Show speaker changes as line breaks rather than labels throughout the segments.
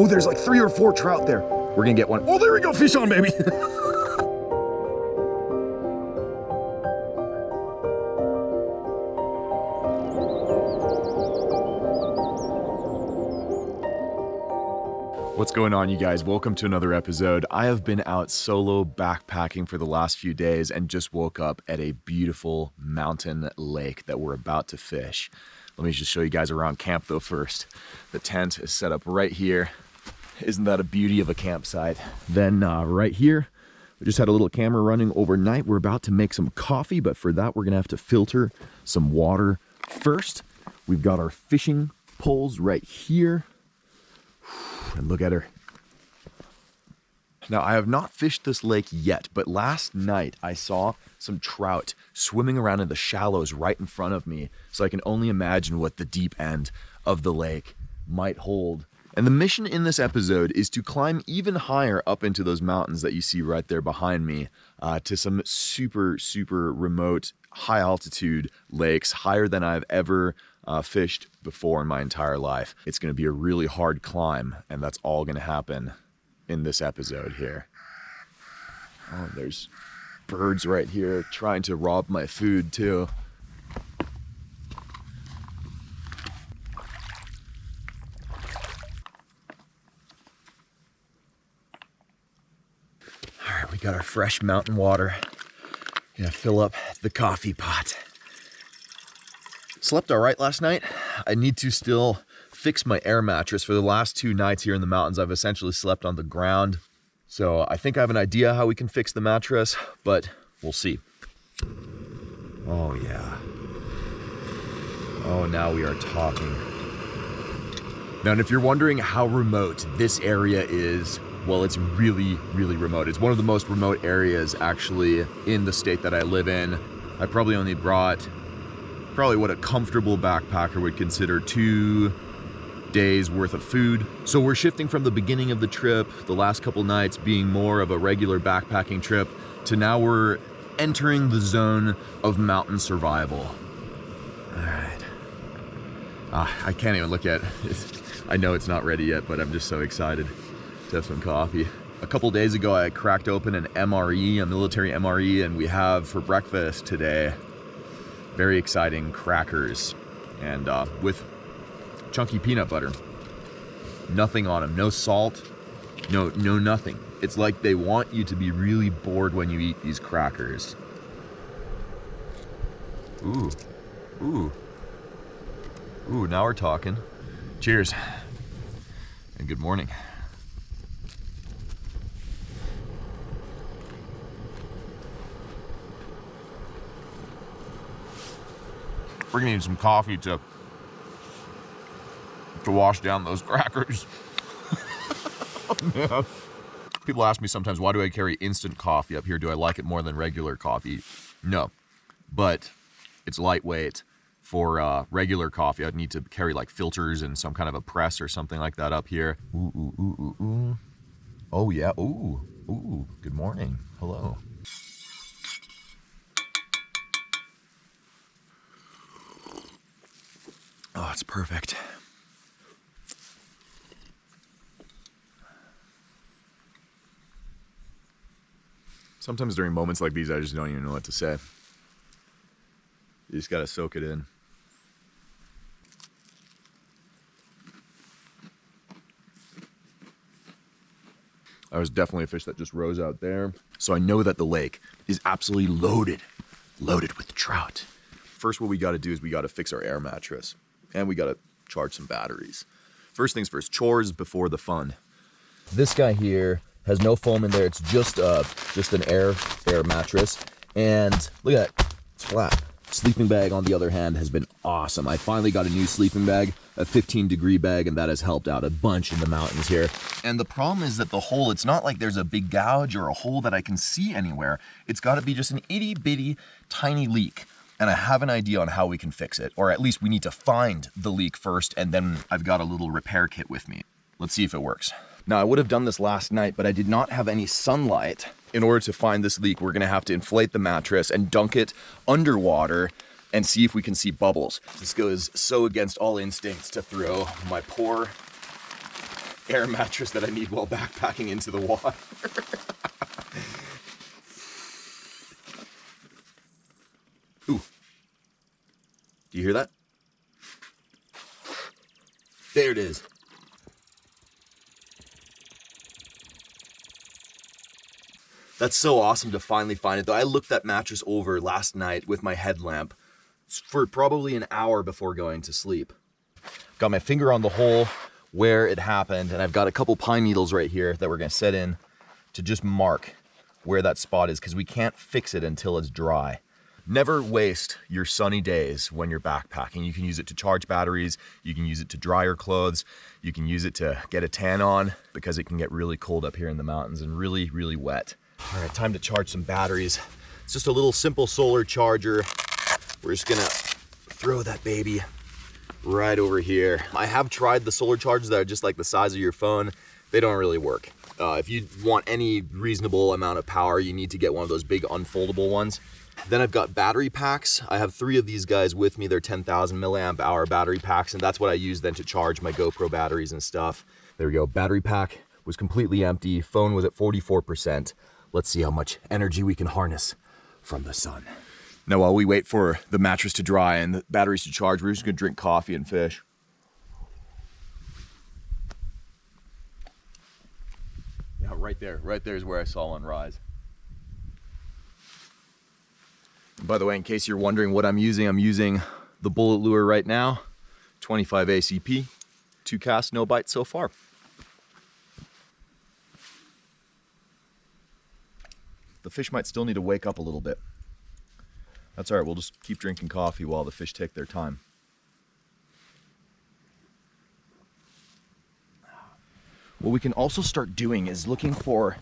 there's like 3 or 4 trout there. We're gonna get one. Oh, there we go, fish on, baby. What's going on, you guys? Welcome to another episode. I have been out solo backpacking for the last few days and just woke up at a beautiful mountain lake that we're about to fish. Let me just show you guys around camp though first. The tent is set up right here. Isn't that a beauty of a campsite? Then right here, we just had a little camera running overnight. We're about to make some coffee, but for that, we're gonna have to filter some water first. We've got our fishing poles right here. And look at her. Now, I have not fished this lake yet, but last night I saw some trout swimming around in the shallows right in front of me. So I can only imagine what the deep end of the lake might hold. And the mission in this episode is to climb even higher up into those mountains that you see right there behind me, to some super, super remote, high altitude lakes, higher than I've ever fished before in my entire life. It's going to be a really hard climb, and that's all going to happen in this episode here. Oh, there's birds right here trying to rob my food too. All right, we got our fresh mountain water. Gonna fill up the coffee pot. Slept all right last night. I need to still fix my air mattress. For the last 2 nights here in the mountains, I've essentially slept on the ground. So I think I have an idea how we can fix the mattress, but we'll see. Oh yeah. Oh, now we are talking. Now, and if you're wondering how remote this area is, well, it's really, really remote. It's one of the most remote areas actually in the state that I live in. I probably only brought what a comfortable backpacker would consider 2 days worth of food. So we're shifting from the beginning of the trip, the last couple nights being more of a regular backpacking trip, to now we're entering the zone of mountain survival. All right. I can't even look at it. I know it's not ready yet, but I'm just so excited to have some coffee. A couple days ago, I cracked open an MRE, a military MRE, and we have for breakfast today very exciting crackers and with chunky peanut butter. Nothing on them, no salt, no nothing. It's like they want you to be really bored when you eat these crackers. Ooh, ooh, ooh, now we're talking. Cheers, and good morning. We're gonna need some coffee to wash down those crackers. Oh, man. People ask me sometimes, why do I carry instant coffee up here? Do I like it more than regular coffee? No, but it's lightweight. For regular coffee, I'd need to carry like filters and some kind of a press or something like that up here. Ooh, ooh, ooh, ooh, ooh. Oh yeah, ooh, ooh, good morning, hello. Oh, it's perfect. Sometimes during moments like these, I just don't even know what to say. You just gotta soak it in. That was definitely a fish that just rose out there. So I know that the lake is absolutely loaded with trout. First, what we gotta do is we gotta fix our air mattress. And we gotta charge some batteries. First things first, chores before the fun. This guy here has no foam in there. It's just an air mattress. And look at that, it's flat. Sleeping bag, on the other hand, has been awesome. I finally got a new sleeping bag, a 15-degree bag, and that has helped out a bunch in the mountains here. And the problem is that the hole, it's not like there's a big gouge or a hole that I can see anywhere. It's gotta be just an itty-bitty tiny leak. And I have an idea on how we can fix it, or at least we need to find the leak first, and then I've got a little repair kit with me. Let's see if it works. Now, I would have done this last night, but I did not have any sunlight. In order to find this leak, we're gonna have to inflate the mattress and dunk it underwater and see if we can see bubbles. This goes so against all instincts to throw my poor air mattress that I need while backpacking into the water. Ooh. Do you hear that? There it is. That's so awesome to finally find it though. I looked that mattress over last night with my headlamp for probably an hour before going to sleep. Got my finger on the hole where it happened, and I've got a couple pine needles right here that we're gonna set in to just mark where that spot is, because we can't fix it until it's dry. Never waste your sunny days when you're backpacking. You can use it to charge batteries, you can use it to dry your clothes, you can use it to get a tan on, because it can get really cold up here in the mountains and really, really wet. All right, time to charge some batteries. It's just a little simple solar charger. We're just gonna throw that baby right over here. I have tried the solar chargers that are just like the size of your phone. They don't really work. If you want any reasonable amount of power, you need to get one of those big unfoldable ones. Then I've got battery packs. I have 3 of these guys with me. They're 10,000 milliamp hour battery packs, and that's what I use then to charge my GoPro batteries and stuff. There we go, battery pack was completely empty. Phone was at 44%. Let's see how much energy we can harness from the sun. Now, while we wait for the mattress to dry and the batteries to charge, we're just gonna drink coffee and fish. Yeah, right there is where I saw one rise. And by the way, in case you're wondering what I'm using the bullet lure right now, 25 ACP, 2 casts, no bites so far. The fish might still need to wake up a little bit. That's all right, we'll just keep drinking coffee while the fish take their time. What we can also start doing is looking for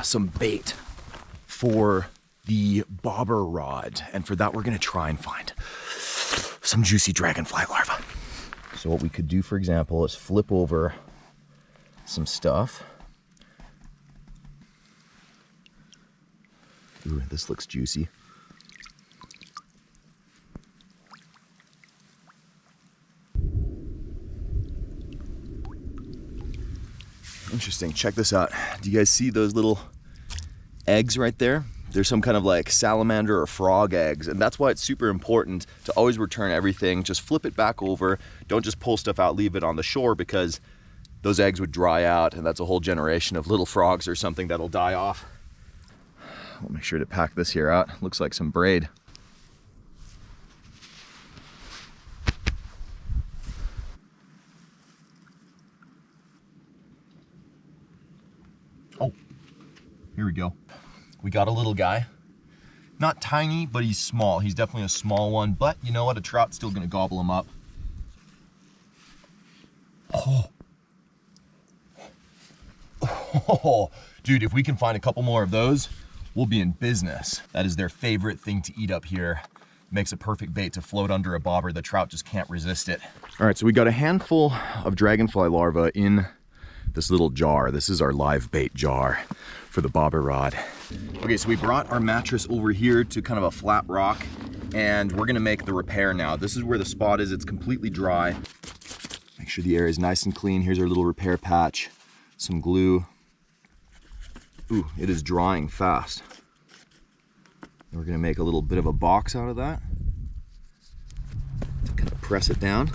some bait for the bobber rod. And for that, we're gonna try and find some juicy dragonfly larvae. So what we could do, for example, is flip over some stuff. Ooh, this looks juicy. Interesting, check this out. Do you guys see those little eggs right there? They're some kind of like salamander or frog eggs, and that's why it's super important to always return everything. Just flip it back over. Don't just pull stuff out, leave it on the shore, because those eggs would dry out, and that's a whole generation of little frogs or something that'll die off. I'll make sure to pack this here out. Looks like some braid. Oh, here we go. We got a little guy. Not tiny, but he's small. He's definitely a small one, but you know what? A trout's still gonna gobble him up. Oh. Oh, dude, if we can find a couple more of those, we'll be in business. That is their favorite thing to eat up here. Makes a perfect bait to float under a bobber. The trout just can't resist it. All right, so we got a handful of dragonfly larvae in this little jar. This is our live bait jar for the bobber rod. Okay, so we brought our mattress over here to kind of a flat rock, and we're gonna make the repair now. This is where the spot is. It's completely dry. Make sure the area is nice and clean. Here's our little repair patch, some glue. Ooh, it is drying fast. And we're gonna make a little bit of a box out of that to kind of press it down.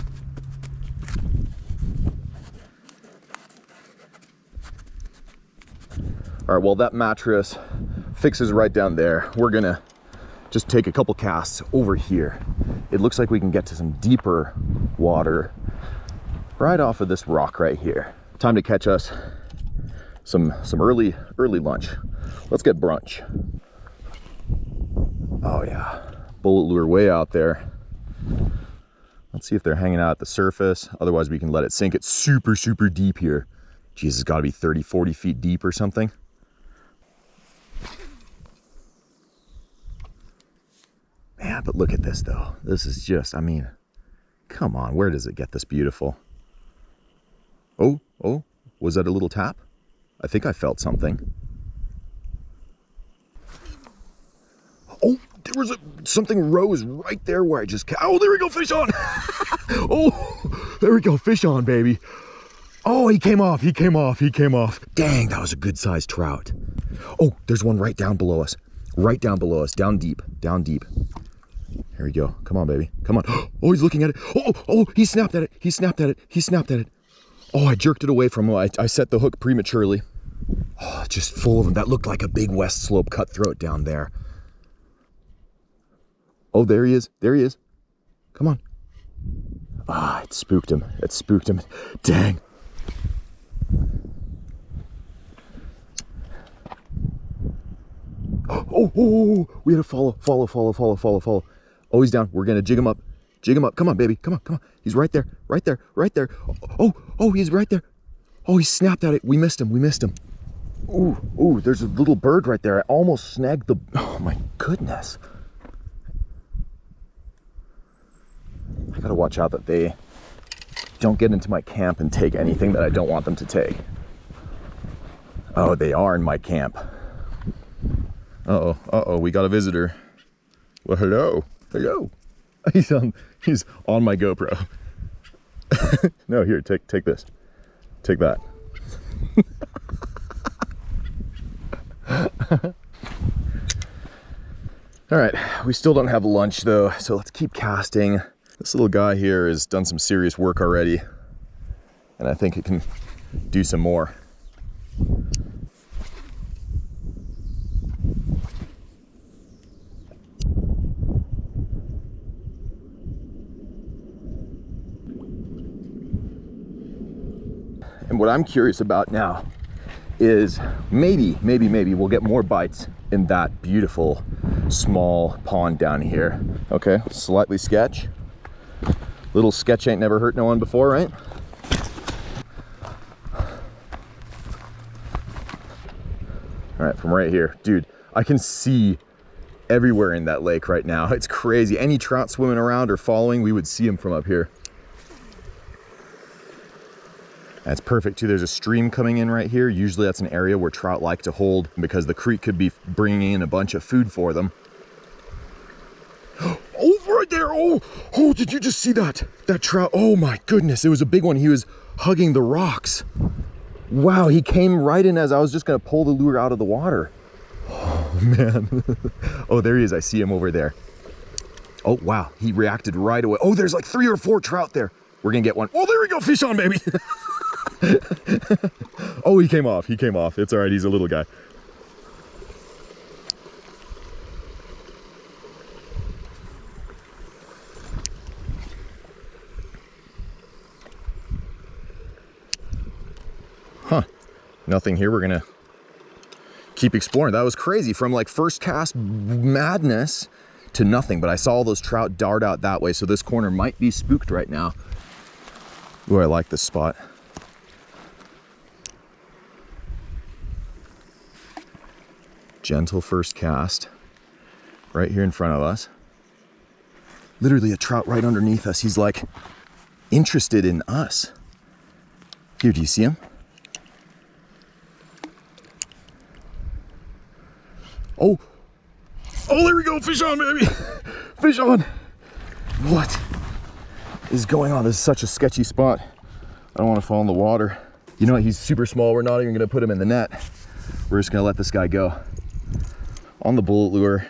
All right, well, that mattress fixes right down there. We're gonna just take a couple casts over here. It looks like we can get to some deeper water right off of this rock right here. Time to catch us some early lunch. Let's get brunch. Oh yeah, bullet lure way out there. Let's see if they're hanging out at the surface. Otherwise we can let it sink. It's super, super deep here. Jeez, it's gotta be 30, 40 feet deep or something. Man, but look at this though. This is just, I mean, come on, where does it get this beautiful? Oh, was that a little tap? I think I felt something. Oh, there was something rose right there where I just, oh, there we go, fish on. Oh, there we go, fish on, baby. Oh, he came off, he came off, he came off. Dang, that was a good sized trout. Oh, there's one right down below us. Right down below us, down deep, down deep. Here we go. Come on, baby. Come on. Oh, he's looking at it. Oh, he snapped at it. He snapped at it. He snapped at it. Oh, I jerked it away from him. I set the hook prematurely. Oh, just full of them. That looked like a big West Slope cutthroat down there. Oh, there he is. There he is. Come on. Ah, it spooked him. It spooked him. Dang. Oh, we had to follow. Oh, he's down. We're going to jig him up. Jig him up. Come on, baby. Come on, come on. He's right there. Right there. Right there. Oh, he's right there. Oh, he snapped at it. We missed him. We missed him. Ooh, there's a little bird right there. I almost snagged the... Oh, my goodness. I got to watch out that they don't get into my camp and take anything that I don't want them to take. Oh, they are in my camp. Uh-oh, we got a visitor. Well, hello. He's on my GoPro. No, here, take this. Take that. All right, we still don't have lunch though, so let's keep casting. This little guy here has done some serious work already, and I think it can do some more. And what I'm curious about now is maybe we'll get more bites in that beautiful small pond down here. Okay, slightly sketch. Little sketch ain't never hurt no one before, right? All right, from right here, dude, I can see everywhere in that lake right now. It's crazy. Any trout swimming around or following, we would see them from up here. That's perfect too. There's a stream coming in right here. Usually that's an area where trout like to hold because the creek could be bringing in a bunch of food for them. Oh, right there. Oh, did you just see that? That trout. Oh my goodness. It was a big one. He was hugging the rocks. Wow. He came right in as I was just going to pull the lure out of the water. Oh man. Oh, there he is. I see him over there. Oh, wow. He reacted right away. Oh, there's like 3 or 4 trout there. We're going to get one. Oh, there we go. Fish on, baby. Oh, he came off. It's all right. He's a little guy. Huh. Nothing here. We're gonna keep exploring. That was crazy. From like first cast madness to nothing, but I saw all those trout dart out that way, so this corner might be spooked right now. Ooh, I like this spot. Gentle first cast right here in front of us. Literally a trout right underneath us. He's like interested in us. Here, do you see him? Oh, there we go. Fish on, baby. Fish on. What is going on? This is such a sketchy spot. I don't want to fall in the water. You know what? He's super small. We're not even going to put him in the net. We're just going to let this guy go. On the bullet lure.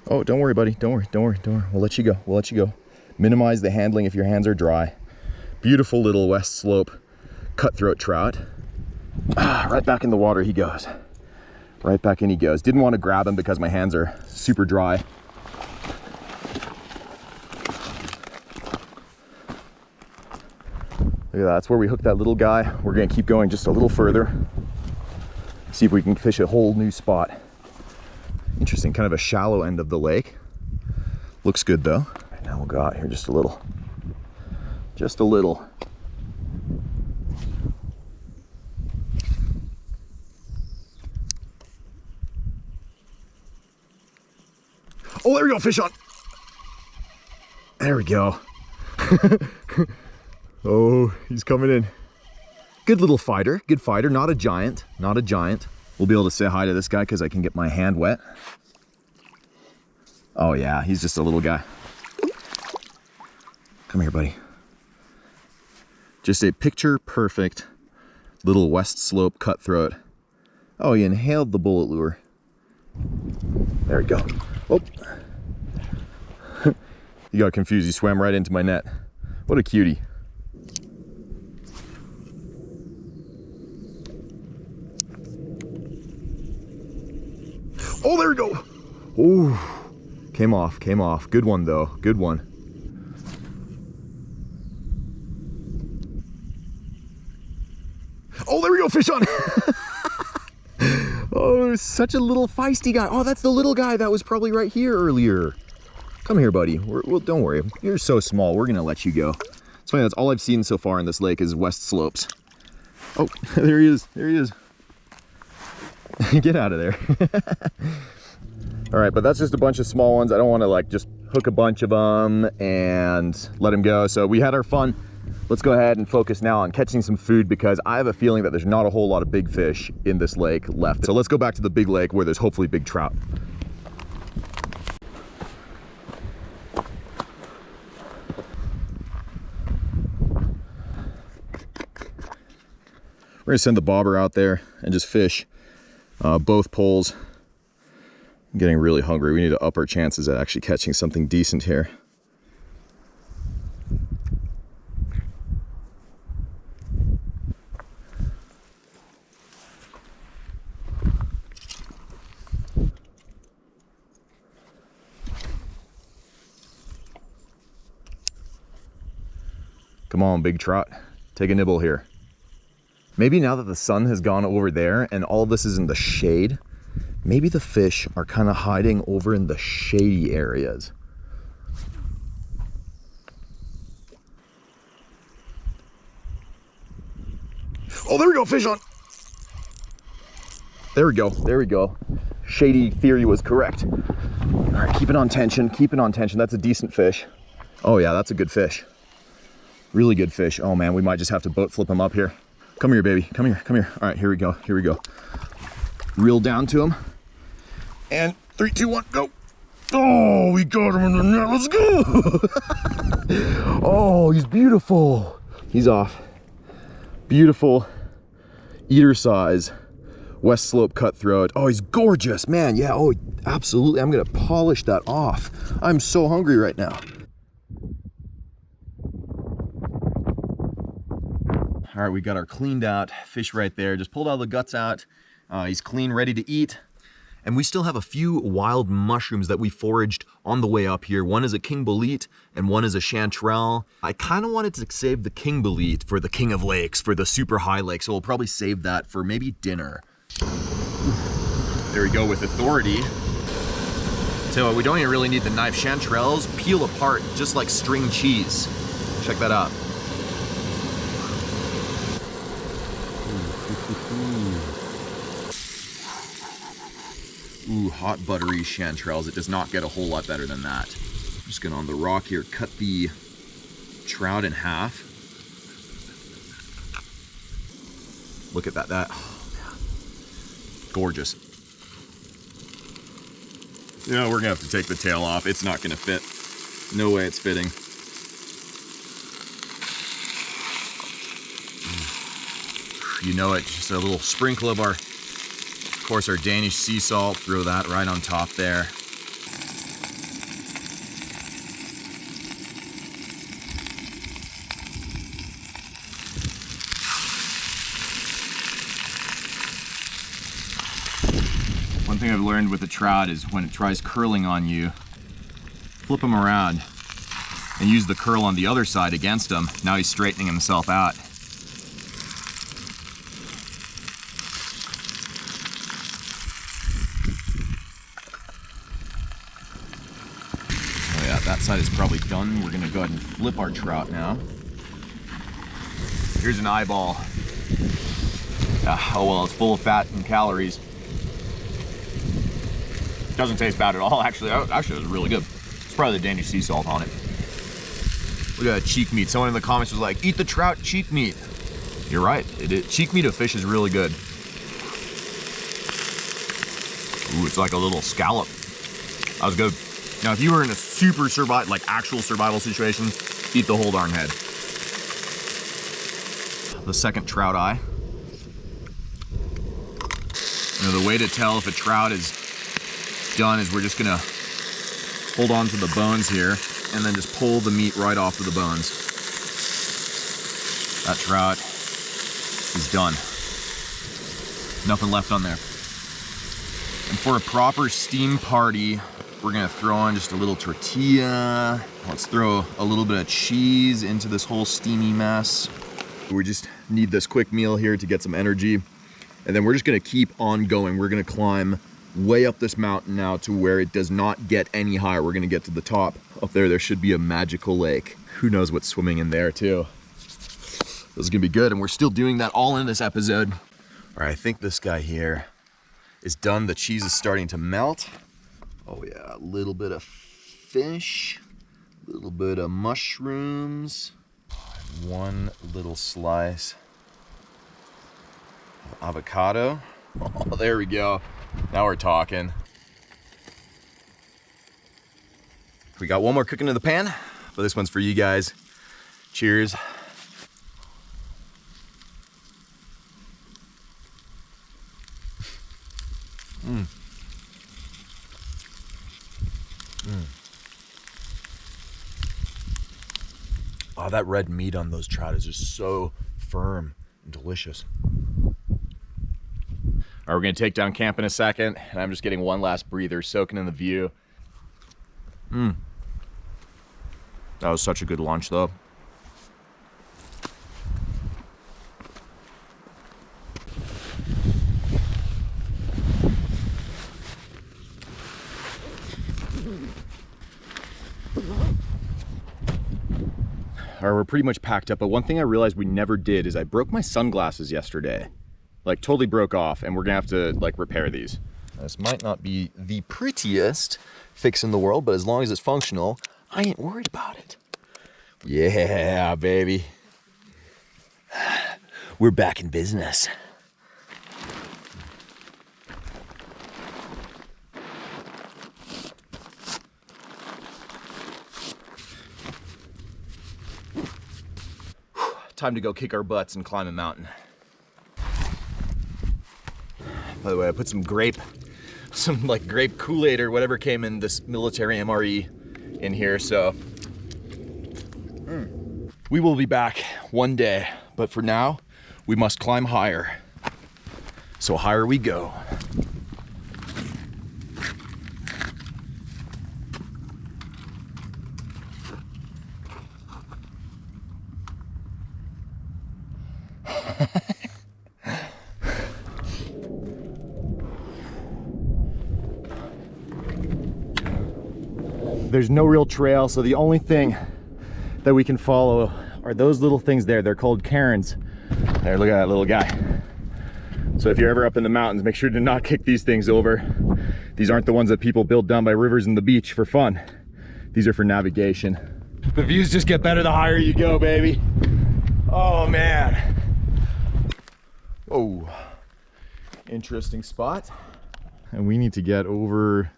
Oh, don't worry, buddy. Don't worry. We'll let you go. Minimize the handling if your hands are dry. Beautiful little West Slope cutthroat trout. Right back in the water he goes. Right back in he goes. Didn't want to grab him because my hands are super dry. Look at that. That's where we hooked that little guy. We're going to keep going just a little further. See if we can fish a whole new spot. Interesting, kind of a shallow end of the lake. Looks good though. Right, now we'll go out here just a little. Just a little. Oh, there we go, fish on. There we go. Oh, he's coming in. Good little fighter, not a giant, We'll be able to say hi to this guy because I can get my hand wet. Oh yeah, he's just a little guy. Come here, buddy. Just a picture perfect little West Slope cutthroat. Oh, he inhaled the bullet lure. There we go. Oh. He got confused. He swam right into my net. What a cutie. Oh, there we go. Oh, came off, came off. Good one though, good one. Oh, there we go, fish on. Oh, such a little feisty guy. Oh, that's the little guy that was probably right here earlier. Come here, buddy. Well, don't worry. You're so small. We're gonna let you go. It's funny, that's all I've seen so far in this lake is West Slopes. Oh, there he is. There he is. Get out of there. All right, but that's just a bunch of small ones. I don't want to like just hook a bunch of them and let them go. So we had our fun. Let's go ahead and focus now on catching some food because I have a feeling that there's not a whole lot of big fish in this lake left. So let's go back to the big lake where there's hopefully big trout. We're gonna send the bobber out there and just fish both poles. I'm getting really hungry. We need to up our chances at actually catching something decent here. Come on, big trout. Take a nibble here. Maybe now that the sun has gone over there and all this is in the shade, maybe the fish are kind of hiding over in the shady areas. Oh, there we go, fish on. There we go, there we go. Shady theory was correct. All right, keep it on tension, keep it on tension. That's a decent fish. Oh yeah, that's a good fish. Really good fish. Oh man, we might just have to boat flip him up here. Come here, baby, come here, come here. All right, here we go, here we go. Reel down to him. And 3, 2, 1, go. Oh, we got him in the net, let's go. Oh, he's beautiful. He's off. Beautiful, eater size, West Slope cutthroat. Oh, he's gorgeous, man. Yeah, oh, absolutely. I'm gonna polish that off. I'm so hungry right now. All right, we got our cleaned out fish right there. Just pulled all the guts out. He's clean, ready to eat. And we still have a few wild mushrooms that we foraged on the way up here. One is a king bolete and one is a chanterelle. I kind of wanted to save the king bolete for the king of lakes, for the super high lake. So we'll probably save that for maybe dinner. There we go with authority. So we don't even really need the knife. Chanterelles peel apart just like string cheese. Check that out. Ooh, hot buttery chanterelles. It does not get a whole lot better than that. I'm just gonna on the rock here, cut the trout in half. Look at that, oh man, gorgeous. Yeah, we're gonna have to take the tail off. It's not gonna fit. No way it's fitting. You know it, just a little sprinkle of our, of course, our Danish sea salt. Throw that right on top there. One thing I've learned with a trout is when it tries curling on you, flip him around and use the curl on the other side against him. Now he's straightening himself out. That side is probably done. We're gonna go ahead and flip our trout now. Here's an eyeball. Oh well, it's full of fat and calories. Doesn't taste bad at all, actually. Actually, it was really good. It's probably the Danish sea salt on it. Look at that cheek meat. Someone in the comments was like, eat the trout cheek meat. You're right, cheek meat of fish is really good. Ooh, it's like a little scallop. That was good. Now, if you were in a super actual survival situation, eat the whole darn head. the second trout eye. You know, the way to tell if a trout is done is we're just gonna hold on to the bones here and then just pull the meat right off of the bones. That trout is done. Nothing left on there. And for a proper steam party, we're gonna throw on just a little tortilla. Let's throw a little bit of cheese into this whole steamy mess. We just need this quick meal here to get some energy. And then we're just gonna keep on going. We're gonna climb way up this mountain now to where it does not get any higher. We're gonna get to the top. Up there should be a magical lake. Who knows what's swimming in there too. This is gonna be good, and we're still doing that all in this episode. All right, I think this guy here is done. The cheese is starting to melt. Oh yeah, a little bit of fish, a little bit of mushrooms, one little slice of avocado. Oh, there we go. Now we're talking. We got one more cooking in the pan, but this one's for you guys. Cheers. Mm. Mm. Oh, that red meat on those trout is just so firm and delicious. All right, we're gonna take down camp in a second, and I'm just getting one last breather, soaking in the view. That was such a good lunch though. All right, we're pretty much packed up, but one thing I realized we never did is I broke my sunglasses yesterday. Like totally broke off, and we're gonna have to like repair these. This might not be the prettiest fix in the world, but as long as it's functional, I ain't worried about it. Yeah, baby. We're back in business. Time to go kick our butts and climb a mountain. By the way, I put some grape Kool-Aid or whatever came in this military MRE in here, so we will be back one day, but for now, we must climb higher. So higher we go. There's no real trail, so the only thing that we can follow are those little things there. They're called cairns. There, look at that little guy. So if you're ever up in the mountains, make sure to not kick these things over. These aren't the ones that people build down by rivers and the beach for fun. These are for navigation. The views just get better the higher you go, baby. Oh man. Oh, interesting spot. And we need to get over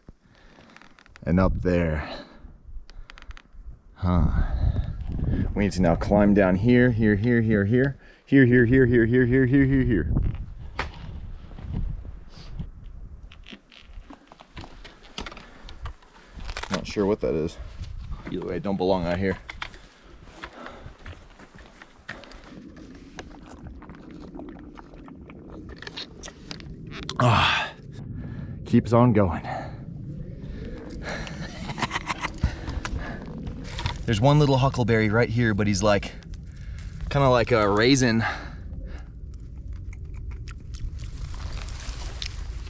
and up there. Huh. We need to now climb down here, here, here, here, here, here, here, here, here, here, here, here, here, here. Not sure what that is. Either way, it don't belong out here. Ah, keeps on going. There's one little huckleberry right here, but he's like, kind of like a raisin.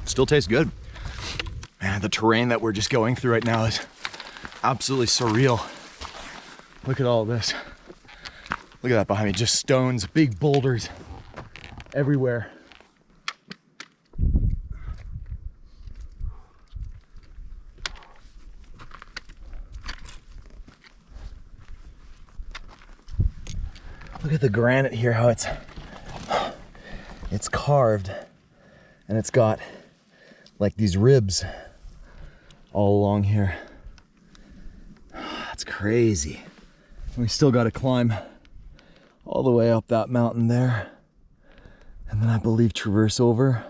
Still tastes good. Man, the terrain that we're just going through right now is absolutely surreal. Look at all this. Look at that behind me, just stones, big boulders everywhere. Look at the granite here, how it's carved, and it's got like these ribs all along here. That's crazy. We still got to climb all the way up that mountain there. And then I believe traverse over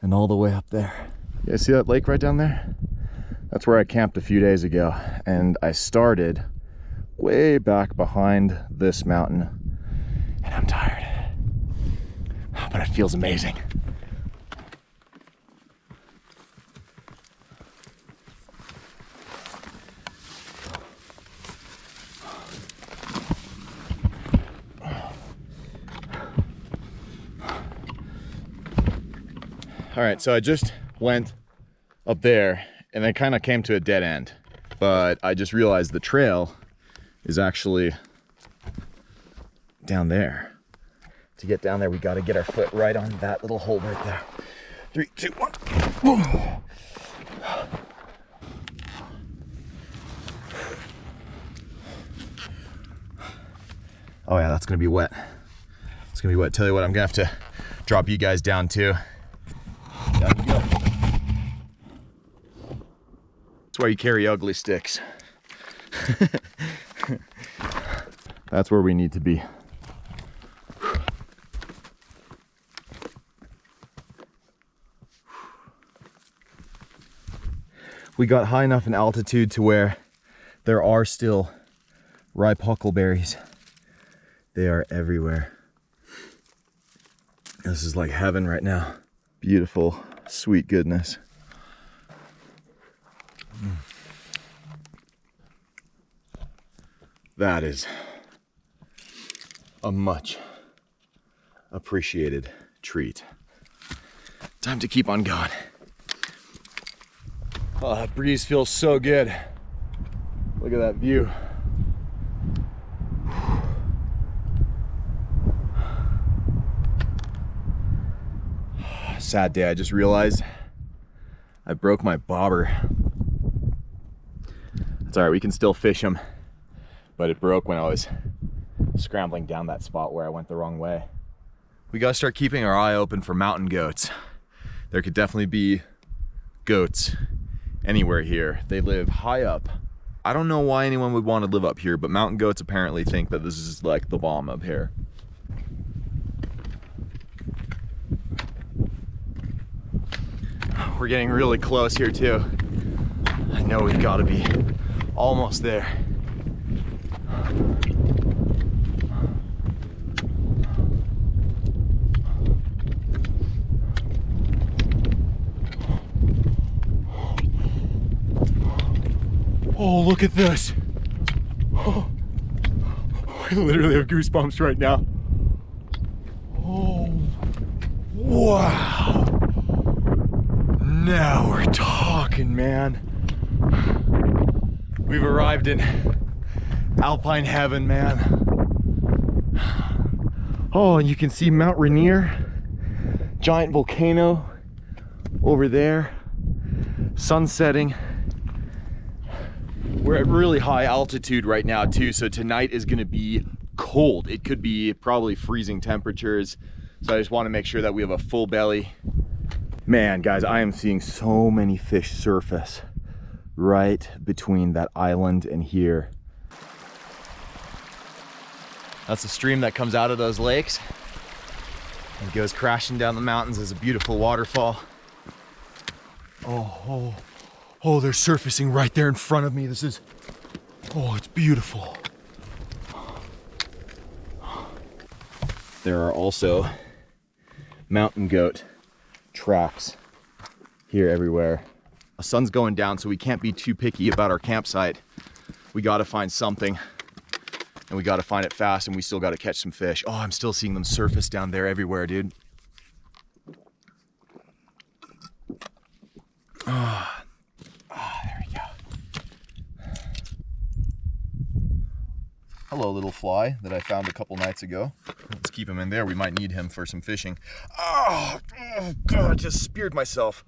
and all the way up there. You guys see that lake right down there? That's where I camped a few days ago. And I started way back behind this mountain. And I'm tired, but it feels amazing. All right, so I just went up there and then kind of came to a dead end, but I just realized the trail is actually down there. To get down there, we got to get our foot right on that little hole right there. 3, 2, 1. Whoa. Oh yeah, that's gonna be wet. It's gonna be wet. Tell you what, I'm gonna have to drop you guys down too. Down you go. That's why you carry ugly sticks. That's where we need to be. We got high enough in altitude to where there are still ripe huckleberries. They are everywhere. This is like heaven right now. Beautiful, sweet goodness. That is a much appreciated treat. Time to keep on going. Oh, that breeze feels so good. Look at that view. Sad day, I just realized I broke my bobber. It's all right, we can still fish them, but it broke when I was scrambling down that spot where I went the wrong way. We gotta start keeping our eye open for mountain goats. There could definitely be goats anywhere here. They live high up. I don't know why anyone would want to live up here, but mountain goats apparently think that this is like the bomb up here. We're getting really close here too. I know we've got to be almost there. Oh, look at this. Oh, I literally have goosebumps right now. Oh, wow. Now we're talking, man. We've arrived in alpine heaven, man. Oh, and you can see Mount Rainier, giant volcano over there, sun setting. We're at really high altitude right now too, so tonight is gonna be cold. It could be probably freezing temperatures, so I just wanna make sure that we have a full belly. Man, guys, I am seeing so many fish surface right between that island and here. That's a stream that comes out of those lakes and goes crashing down the mountains as a beautiful waterfall. Oh, they're surfacing right there in front of me. This is, oh, it's beautiful. There are also mountain goat tracks here everywhere. The sun's going down, so we can't be too picky about our campsite. We gotta find something, and we gotta find it fast, and we still gotta catch some fish. Oh, I'm still seeing them surface down there everywhere, dude. There we go. Hello, little fly that I found a couple nights ago. Let's keep him in there. We might need him for some fishing. Oh God, I just speared myself.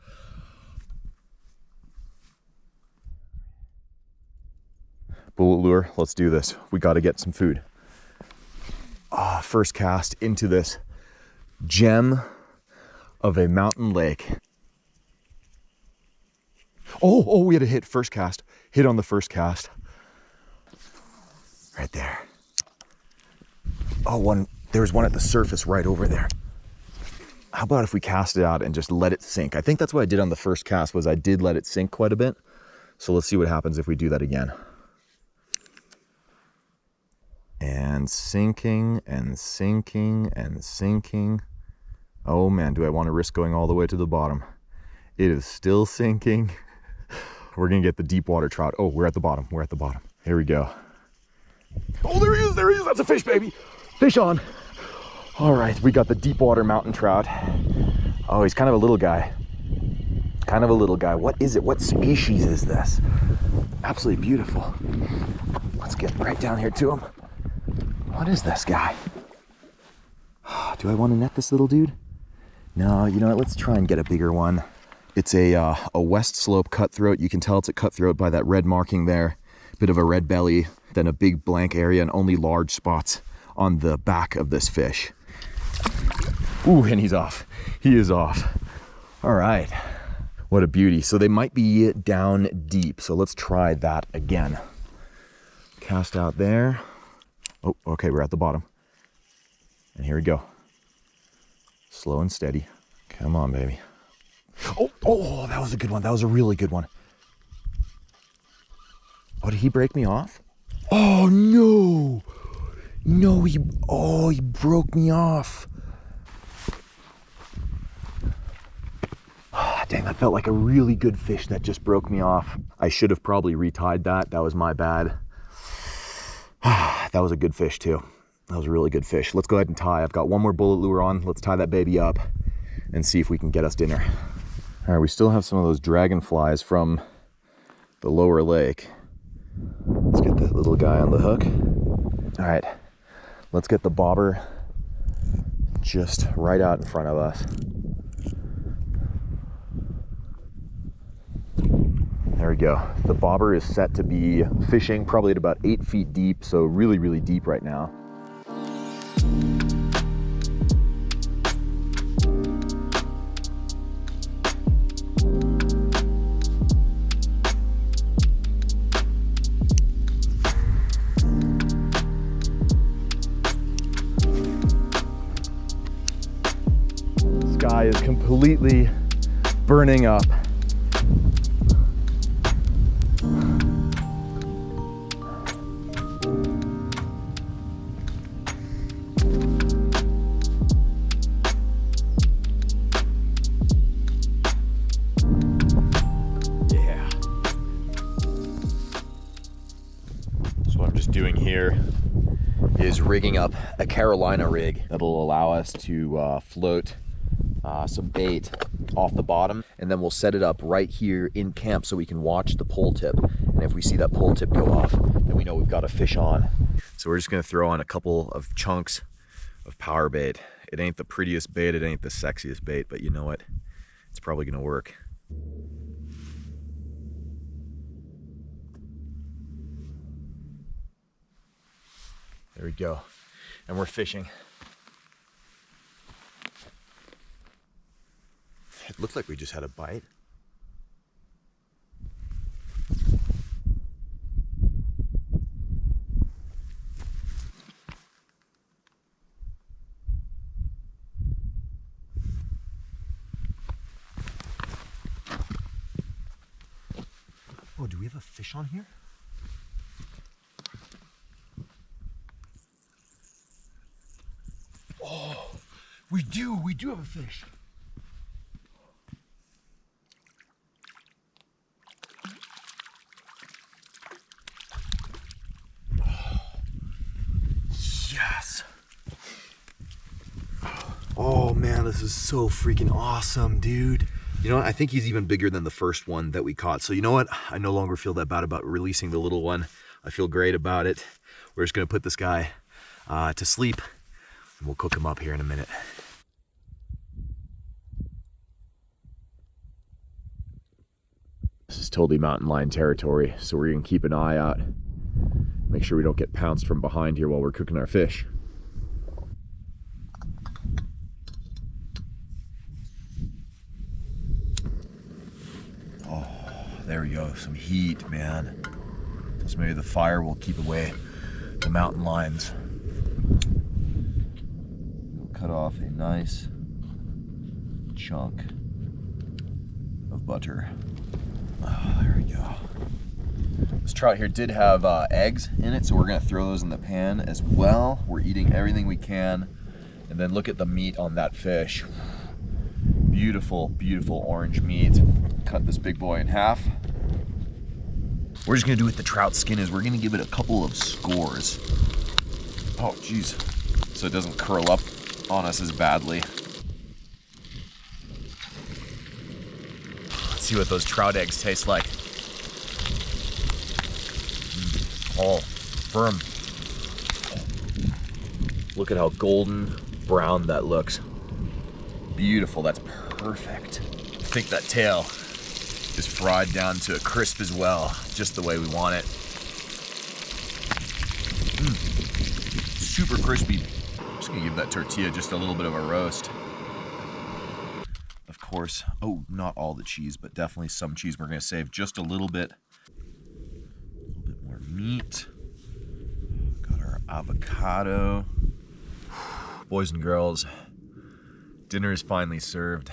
Bullet lure, let's do this. We got to get some food. First cast into this gem of a mountain lake. Oh, we had a hit first cast. Hit on the first cast. Right there. Oh, there's one at the surface right over there. How about if we cast it out and just let it sink? I think that's what I did on the first cast, was I did let it sink quite a bit. So let's see what happens if we do that again. And sinking and sinking and sinking. Oh man, do I want to risk going all the way to the bottom? It is still sinking. We're gonna get the deep water trout. Oh, we're at the bottom, we're at the bottom. Here we go. Oh, there he is, that's a fish, baby. Fish on. All right, we got the deep water mountain trout. Oh, he's kind of a little guy. Kind of a little guy. What is it? What species is this? Absolutely beautiful. Let's get right down here to him. What is this guy? Do I want to net this little dude? No, you know what? Let's try and get a bigger one. It's a west slope cutthroat. You can tell it's a cutthroat by that red marking there. Bit of a red belly, then a big blank area and only large spots on the back of this fish. Ooh, and he's off. He is off. All right. What a beauty. So they might be down deep. So let's try that again. Cast out there. Oh, okay, we're at the bottom. And here we go. Slow and steady. Come on, baby. Oh, that was a good one. That was a really good one. Oh, did he break me off? Oh, no. No, he broke me off. Dang, that felt like a really good fish that just broke me off. I should have probably retied that. That was my bad. That was a good fish too. That was a really good fish. Let's go ahead and tie. I've got one more bullet lure on. Let's tie that baby up and see if we can get us dinner. All right, we still have some of those dragonflies from the lower lake. Let's get that little guy on the hook. All right, let's get the bobber just right out in front of us. There we go. The bobber is set to be fishing probably at about 8 feet deep, so really, really deep right now. Sky is completely burning up. Doing here is rigging up a Carolina rig that'll allow us to float some bait off the bottom, and then we'll set it up right here in camp so we can watch the pole tip, and if we see that pole tip go off, then we know we've got a fish on. So we're just going to throw on a couple of chunks of power bait. It ain't the prettiest bait, it ain't the sexiest bait, but you know what, it's probably going to work. There we go. And we're fishing. It looked like we just had a bite. Oh, do we have a fish on here? Oh, we do have a fish. Oh, yes. Oh man, this is so freaking awesome, dude. You know what? I think he's even bigger than the first one that we caught. So you know what? I no longer feel that bad about releasing the little one. I feel great about it. We're just gonna put this guy to sleep. We'll cook him up here in a minute. This is totally mountain lion territory, so we're gonna keep an eye out. Make sure we don't get pounced from behind here while we're cooking our fish. Oh, there we go, some heat, man. So maybe the fire will keep away the mountain lions. cut off a nice chunk of butter. Oh, there we go. This trout here did have eggs in it, so we're gonna throw those in the pan as well. We're eating everything we can. And then look at the meat on that fish. Beautiful, beautiful orange meat. Cut this big boy in half. We're just gonna do with the trout skin is we're gonna give it a couple of scores. Oh, geez. So it doesn't curl up on us as badly. Let's see what those trout eggs taste like. Oh, firm. Look at how golden brown that looks. Beautiful, that's perfect. I think that tail is fried down to a crisp as well, just the way we want it. Super crispy. I'm just gonna give that tortilla just a little bit of a roast. Of course, oh, not all the cheese, but definitely some cheese. We're gonna save just a little bit. A little bit more meat. Got our avocado. Boys and girls, dinner is finally served.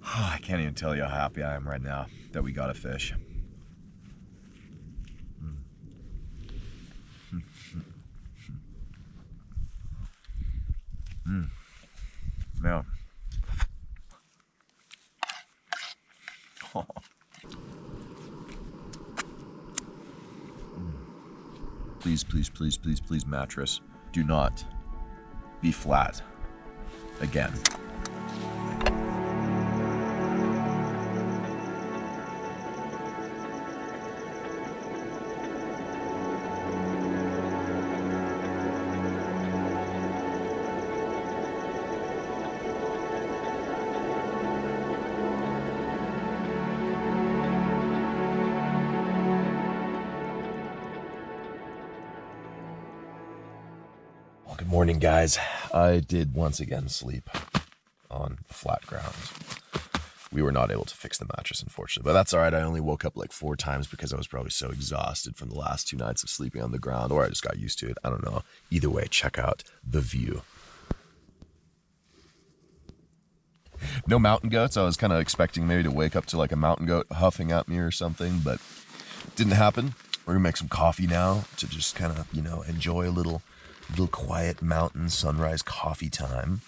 Oh, I can't even tell you how happy I am right now that we got a fish. Now, please, please, please, please, please, mattress, do not be flat again. Good morning, guys. I did once again sleep on the flat ground. We were not able to fix the mattress, unfortunately, but that's all right. I only woke up like 4 times because I was probably so exhausted from the last 2 nights of sleeping on the ground, or I just got used to it. I don't know. Either way, check out the view. No mountain goats. I was kind of expecting maybe to wake up to like a mountain goat huffing at me or something, but it didn't happen. We're gonna make some coffee now to just kind of, enjoy a little quiet mountain sunrise coffee time.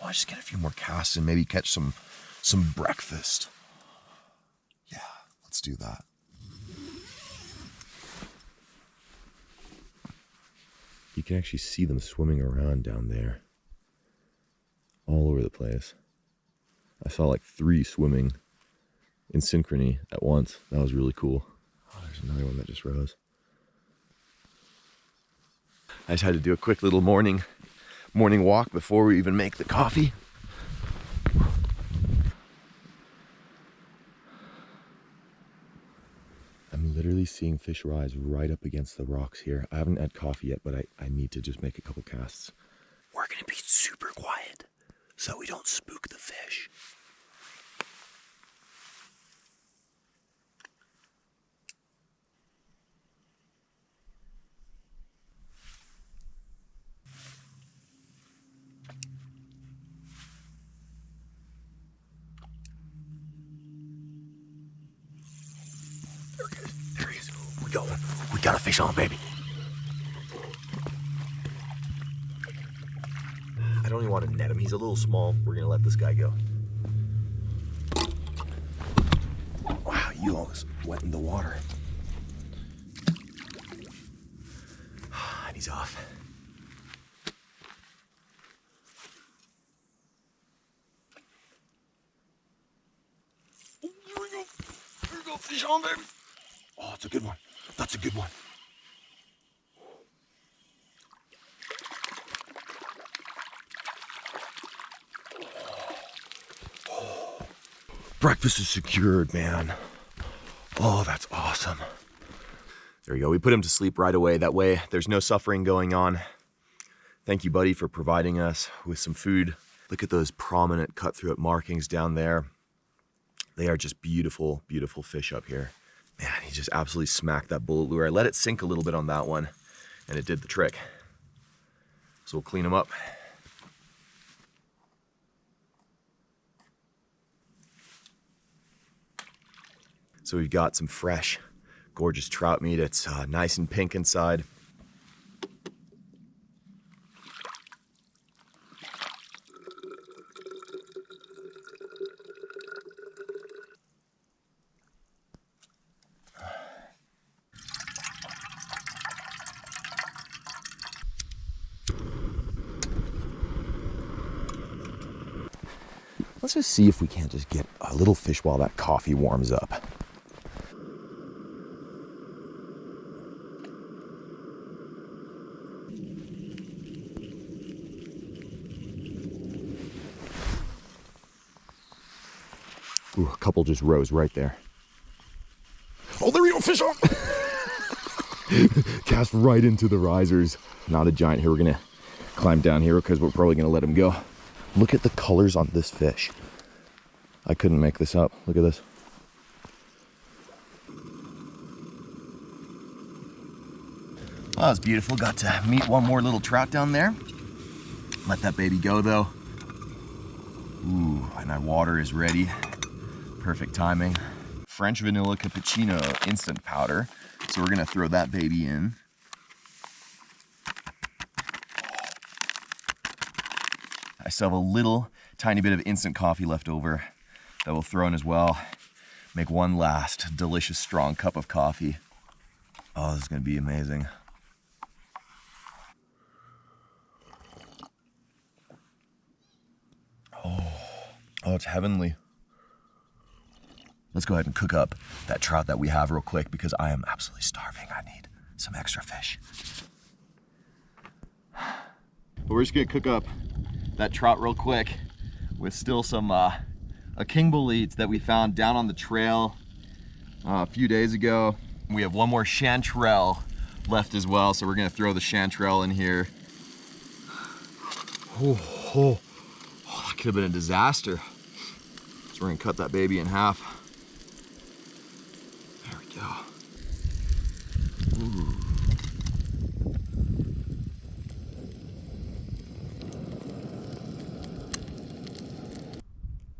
I'll just get a few more casts and maybe catch some breakfast. Yeah, let's do that. You can actually see them swimming around down there, all over the place. I saw like 3 swimming in synchrony at once. That was really cool. Oh, there's another one that just rose. I just had to do a quick little morning walk before we even make the coffee. I'm literally seeing fish rise right up against the rocks here. I haven't had coffee yet, but I need to just make a couple casts. We're gonna be super quiet so we don't spook the fish. There he is. We got a fish on, baby. I don't even want to net him. He's a little small. We're gonna let this guy go. Wow, you almost went in the water. And he's off. Oh, here we go. Here we go. Fish on, baby. Oh, it's a good one. That's a good one. Breakfast is secured, man. Oh, that's awesome. There we go. We put him to sleep right away. That way, there's no suffering going on. Thank you, buddy, for providing us with some food. Look at those prominent cut-through markings down there. They are just beautiful, beautiful fish up here. Man, he just absolutely smacked that bullet lure. I let it sink a little bit on that one, and it did the trick. So we'll clean them up. So we've got some fresh, gorgeous trout meat. It's nice and pink inside. Let's just see if we can't just get a little fish while that coffee warms up. Ooh, a couple just rose right there. Oh, there we go, fish on! Cast right into the risers. Not a giant here. We're gonna climb down here because we're probably gonna let him go. Look at the colors on this fish. I couldn't make this up. Look at this. Well, that was beautiful. Got to meet one more little trout down there. Let that baby go though. Ooh, and our water is ready. Perfect timing. French vanilla cappuccino instant powder. So we're gonna throw that baby in. I still have a little tiny bit of instant coffee left over that we'll throw in as well. Make one last delicious strong cup of coffee. Oh, this is gonna be amazing. Oh, it's heavenly. Let's go ahead and cook up that trout that we have real quick because I am absolutely starving. I need some extra fish. But we're just gonna cook up that trout real quick with still some a king bolete that we found down on the trail a few days ago. We have one more chanterelle left as well, so we're gonna throw the chanterelle in here. Oh, that could have been a disaster. So we're gonna cut that baby in half. There we go. Ooh.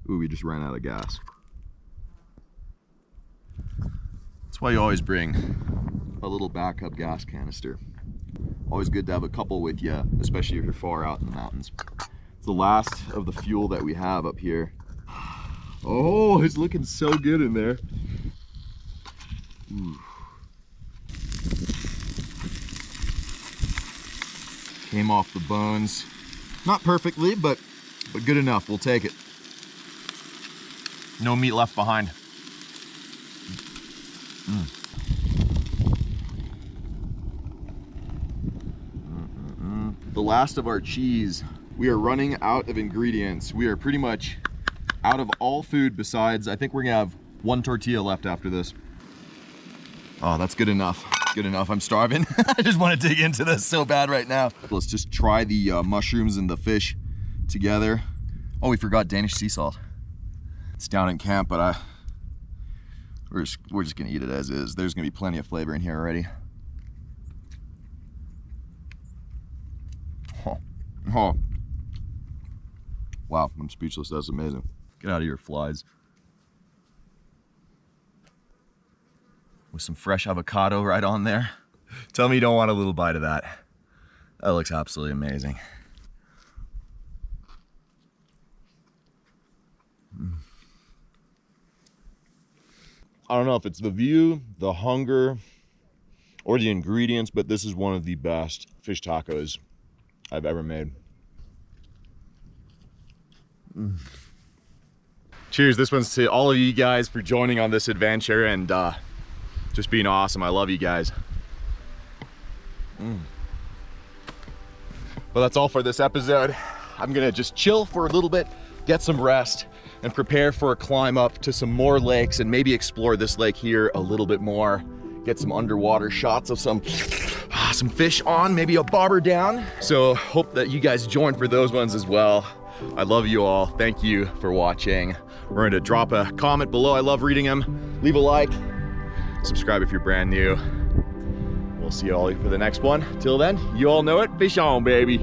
Ooh, we just ran out of gas. That's why you always bring a little backup gas canister. Always good to have a couple with you, especially if you're far out in the mountains. It's the last of the fuel that we have up here. Oh, it's looking so good in there. Ooh. Came off the bones. Not perfectly, but good enough. We'll take it. No meat left behind. The last of our cheese. We are running out of ingredients. We are pretty much out of all food besides, I think we're gonna have one tortilla left after this. Oh, that's good enough. Good enough. I'm starving. I just want to dig into this so bad right now. Let's just try the mushrooms and the fish together. Oh, we forgot Danish sea salt. It's down in camp, but we're just gonna eat it as is. There's gonna be plenty of flavor in here already. Oh. Wow, I'm speechless. That's amazing. Get out of here, flies. With some fresh avocado right on there. Tell me you don't want a little bite of that. That looks absolutely amazing. I don't know if it's the view, the hunger, or the ingredients, but this is one of the best fish tacos I've ever made. Cheers, this one's to all of you guys for joining on this adventure and just being awesome. I love you guys. Well, that's all for this episode. I'm gonna just chill for a little bit, get some rest, and prepare for a climb up to some more lakes and maybe explore this lake here a little bit more. Get some underwater shots of some fish on, maybe a bobber down. So hope that you guys join for those ones as well. I love you all. Thank you for watching. We're going to drop a comment below. I love reading them. Leave a like. Subscribe if you're brand new. We'll see you all for the next one. Till then, you all know it. Fish on, baby.